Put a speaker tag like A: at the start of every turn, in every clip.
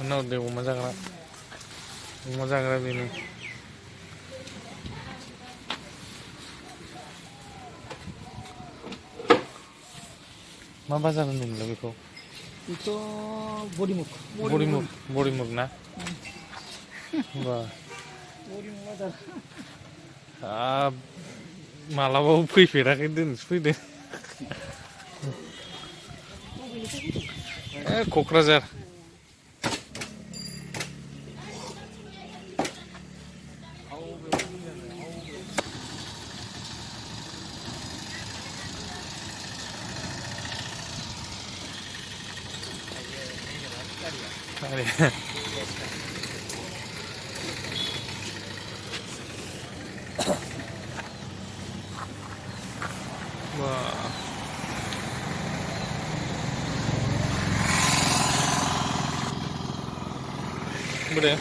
A: उनाव दे अमा जाग्रा बेनो मा बाजार होनदोंमोनलाय बेखौ
B: बेथ' बरिमुग
A: बरिमुग ना होमबा
B: बरिमुग बाजार
A: हाब मालाबाबो फैफेराखै दिनैसो फैदों ए Kokrajhar Boleh.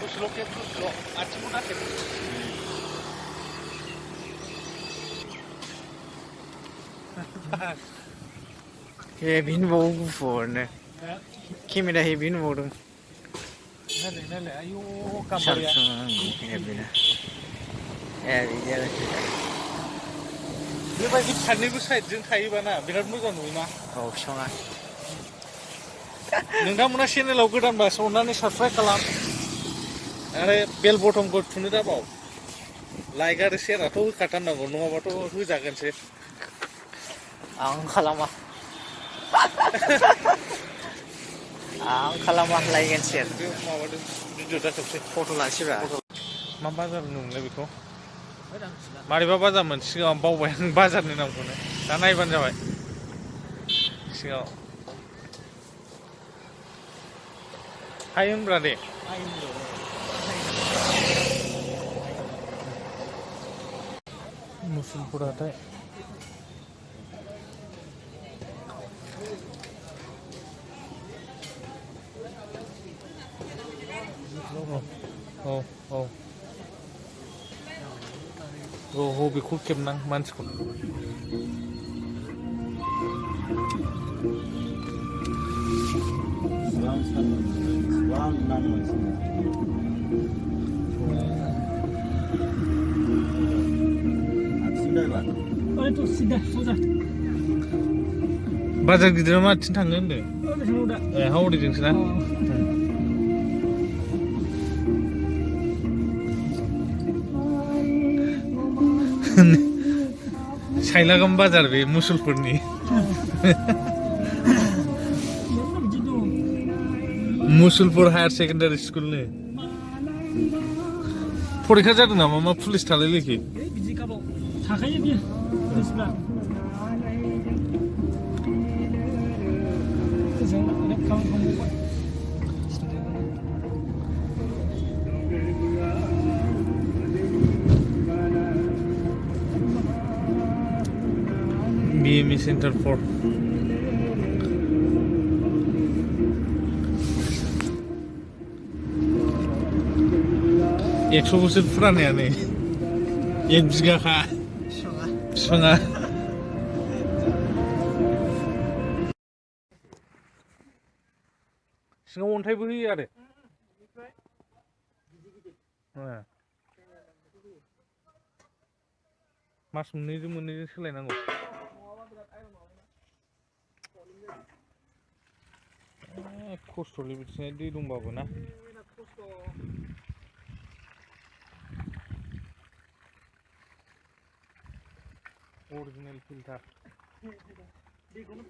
A: Slow ke slow. Aci pun ada.
B: Hebin bawa guforne. Kimi dah hebin bawa
A: Nale, ayo kabar ya.
B: hebin. Hebin ya.
A: बेबायदि फारनैबो साइडजों थायोबाना बिराद मोजां नुयोना
B: औ सङा
A: नोंथांमोना चेनेलाव गोदानबा अननानै साबस्क्राइब खालाम आरो बेल बटनखौ थुनो दाबाव लाइक आरो शेयाराथ' होखाथारनांगौ नङाबाथ' होजागोनसो
B: आं खालामा आं खालामा लाइक एन्ड शेयार
A: बे माबादों भिडिअ दा खेबसे
B: फट' लानोसैब्रा
A: मा बाजार होनोमोनलाय बेखौ मारैबा बाजारमोन सिगाङाव बावबाय आं बाजारनि नामखौनो दा नायबानो जाबाय सिगाङाव हाय होनब्रा दे मुसुलपुर हाथाय औ बेखौ खेबनां मानसिखौ बाजार गिदिराव माथिं थाङो होनदों ए हावरिजोंसो ना साइलागाम बाजार बे मुसलपुरनि मुसलपुर हायार सेकेन्डारि स्कुलनि फरिखा जादों नामा मा पुलिस थालायलायखि
B: बिदि गाबाव थाखायो बियो पुलिसफ्रा जों अनेक खामानि मावबाय
A: BME Center for एकस' बोसोर फुरानायानो एक बिगाखा बिफाङा सिङाव अन्थाइबो होयो आरो मास मोननैजों सोलायनांगौ खस्थ'लै बिदिनो दै दंबाबो ना अरिजिनेल फिल्टार दैखौनो